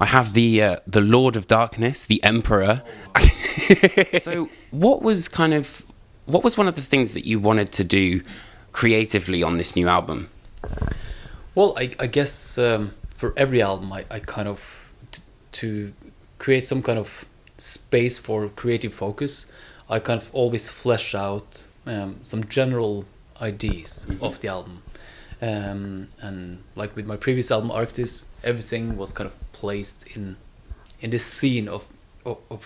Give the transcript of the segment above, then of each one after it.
I have the Lord of Darkness, the Emperor. So, what was one of the things that you wanted to do creatively on this new album? Well, I guess for every album, I kind of to create some kind of space for creative focus. I kind of always flesh out some general ideas of the album, and like with my previous album, Arctis, everything was kind of placed in this scene of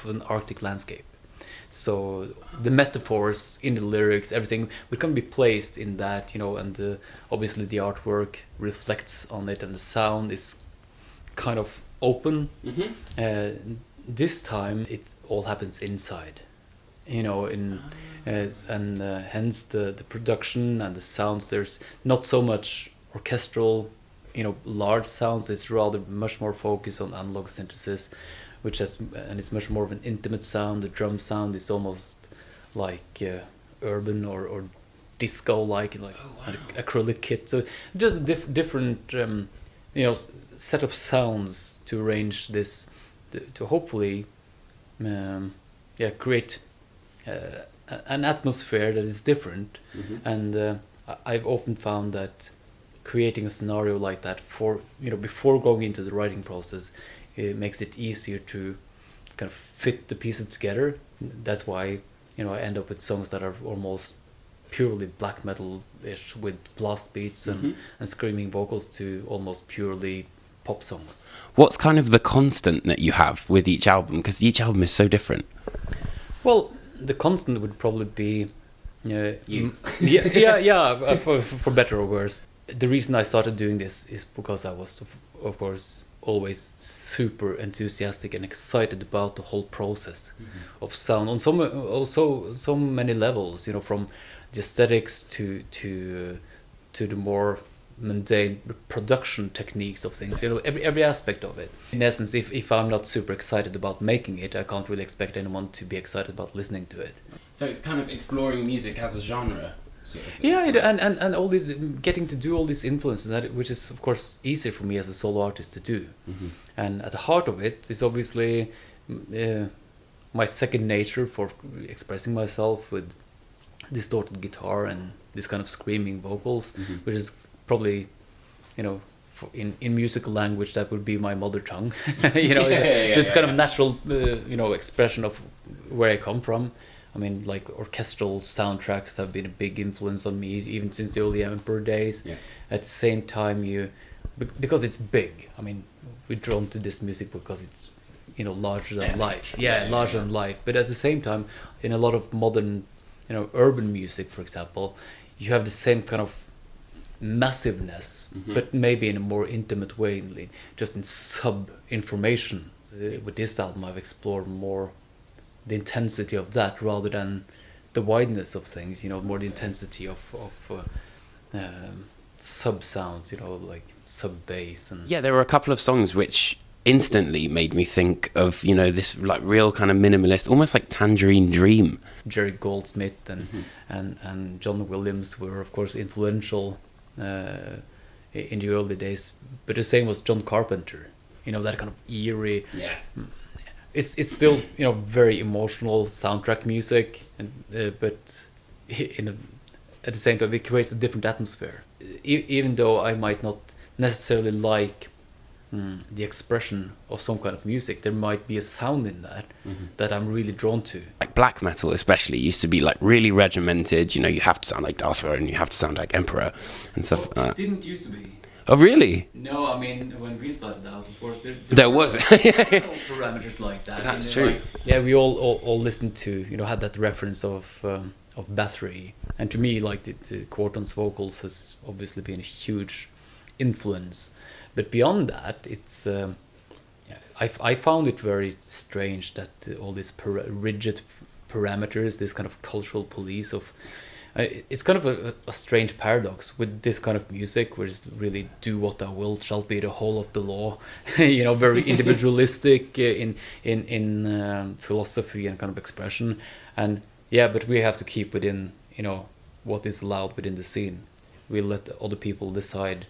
an Arctic landscape. So the metaphors in the lyrics, everything would kind of be placed in that, and obviously the artwork reflects on it, and the sound is kind of open. This time it all happens inside, and hence the production and the sounds. There's not so much orchestral, large sounds. It's rather much more focused on analog synthesis, and it's much more of an intimate sound. The drum sound is almost like urban or disco-like, an acrylic kit. So just a different, set of sounds to arrange this, to hopefully, create an atmosphere that is different. And I've often found that creating a scenario like that before going into the writing process, it makes it easier to kind of fit the pieces together. That's why I end up with songs that are almost purely black metal-ish with blast beats and screaming vocals to almost purely pop songs. What's kind of the constant that you have with each album? Because each album is so different. Well, the constant would probably be you. For better or worse. The reason I started doing this is because I was, of course, always super enthusiastic and excited about the whole process of sound on so many levels. From the aesthetics to the more mundane production techniques of things. Every aspect of it. In essence, if I'm not super excited about making it, I can't really expect anyone to be excited about listening to it. So it's kind of exploring music as a genre. Sort of thing. Yeah, and all these, getting to do all these influences, which is of course easier for me as a solo artist to do. And at the heart of it is obviously my second nature for expressing myself with distorted guitar and this kind of screaming vocals, which is probably, in musical language that would be my mother tongue. So it's kind of natural, expression of where I come from. I mean, like orchestral soundtracks have been a big influence on me, even since the early Emperor days. Yeah. At the same time, because it's big. I mean, we're drawn to this music because it's, larger than life. Larger than life. But at the same time, in a lot of modern, urban music, for example, you have the same kind of massiveness, but maybe in a more intimate way, just in sub-information. With this album, I've explored more the intensity of that rather than the wideness of things, more the intensity of sub sounds, like sub bass. And yeah, there were a couple of songs which instantly made me think of this like real kind of minimalist, almost like Tangerine Dream. Jerry Goldsmith and John Williams were of course influential in the early days, but the same was John Carpenter. That kind of eerie. Yeah. It's still very emotional soundtrack music, but at the same time it creates a different atmosphere. Even though I might not necessarily like the expression of some kind of music, there might be a sound in that that I'm really drawn to. Like black metal especially used to be like really regimented. You have to sound like Darth Vader and you have to sound like Emperor and stuff. It didn't used to be. Oh, really? No, I mean, when we started out, of course, there was parameters like that. That's true. We all listened to, had that reference of Bathory. And to me, like, the Quarton's vocals has obviously been a huge influence. But beyond that, it's... I found it very strange that all these rigid parameters, this kind of cultural police of... it's kind of a strange paradox with this kind of music, where it's really do what thou wilt shall be the whole of the law. Very individualistic in philosophy and kind of expression. And but we have to keep within what is allowed within the scene. We let other people decide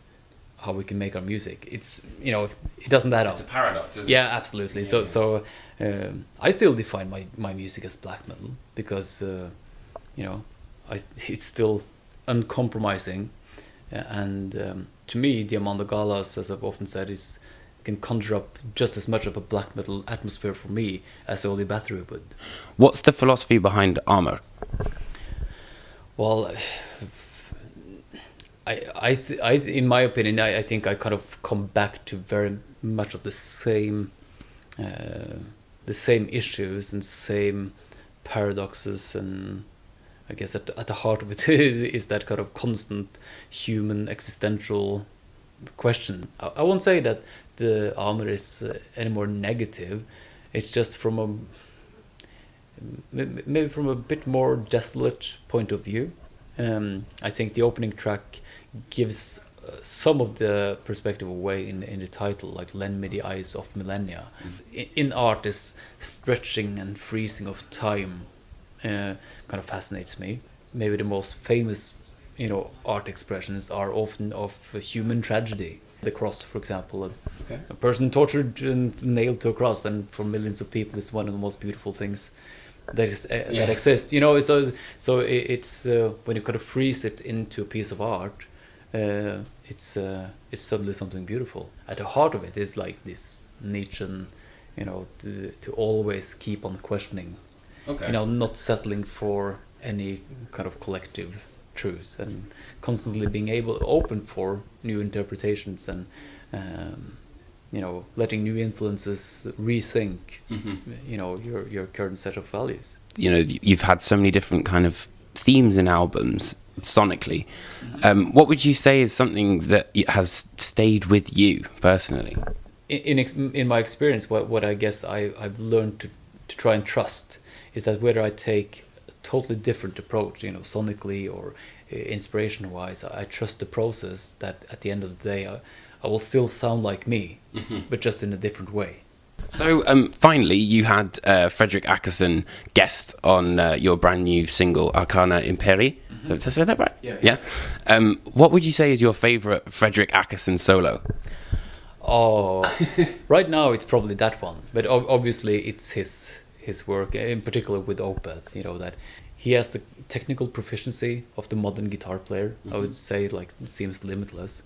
how we can make our music. It's, you know, it doesn't add up. It's a paradox, isn't it? Yeah, absolutely. I still define my music as black metal because you know, it's still uncompromising, and to me, the Amanda Galas, as I've often said, can conjure up just as much of a black metal atmosphere for me as Oli Bathory would. What's the philosophy behind Armour? Well, in my opinion, I think I kind of come back to very much of the same issues and same paradoxes, and I guess at the heart of it is that kind of constant human existential question. I won't say that the Armour is any more negative. It's just maybe from a bit more desolate point of view. I think the opening track gives some of the perspective away in the title, like "Lend me the eyes of millennia." In art, this stretching and freezing of time kind of fascinates me. Maybe the most famous, you know, art expressions are often of human tragedy. The cross, for example, a person tortured and nailed to a cross, and for millions of people, it's one of the most beautiful things that exists. You know, it's when you kind of freeze it into a piece of art, it's suddenly something beautiful. At the heart of it is like this Nietzschean, you know, to always keep on questioning, you know, not settling for any kind of collective truth, and constantly being open for new interpretations, and you know, letting new influences rethink you know, your current set of values. You know, you've had so many different kind of themes in albums sonically. What would you say is something that has stayed with you personally? In my experience, what I guess I've learned to try and trust is that whether I take a totally different approach, you know, sonically or inspiration wise, I trust the process, that at the end of the day I will still sound like me, but just in a different way. So finally, you had Fredrik Åkesson guest on your brand new single Arcana Imperii. Did I say that right? Yeah. What would you say is your favourite Fredrik Åkesson solo? Oh, right now it's probably that one, but obviously it's his work, in particular with Opeth. You know, that he has the technical proficiency of the modern guitar player. I would say, like, it seems limitless,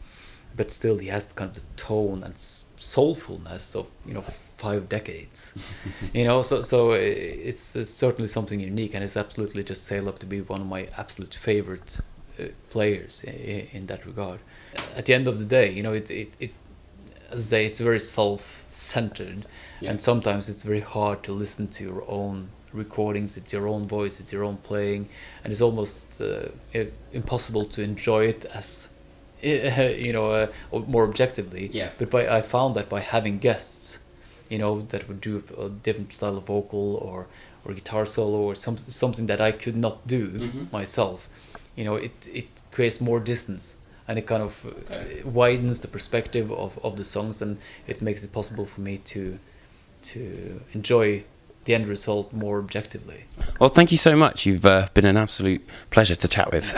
but still he has kind of the tone and soulfulness of, you know, 5 decades. You know, so it's certainly something unique, and it's absolutely just sailed up to be one of my absolute favorite players in that regard. At the end of the day, you know, it as I say, it's very self-centered, and sometimes it's very hard to listen to your own recordings. It's your own voice, it's your own playing, and it's almost impossible to enjoy it as you know, more objectively. But I found that by having guests, you know, that would do a different style of vocal or guitar solo or something that I could not do myself, you know, it creates more distance, and it kind of widens the perspective of the songs, and it makes it possible for me to enjoy the end result more objectively. Well, thank you so much. You've been an absolute pleasure to chat with.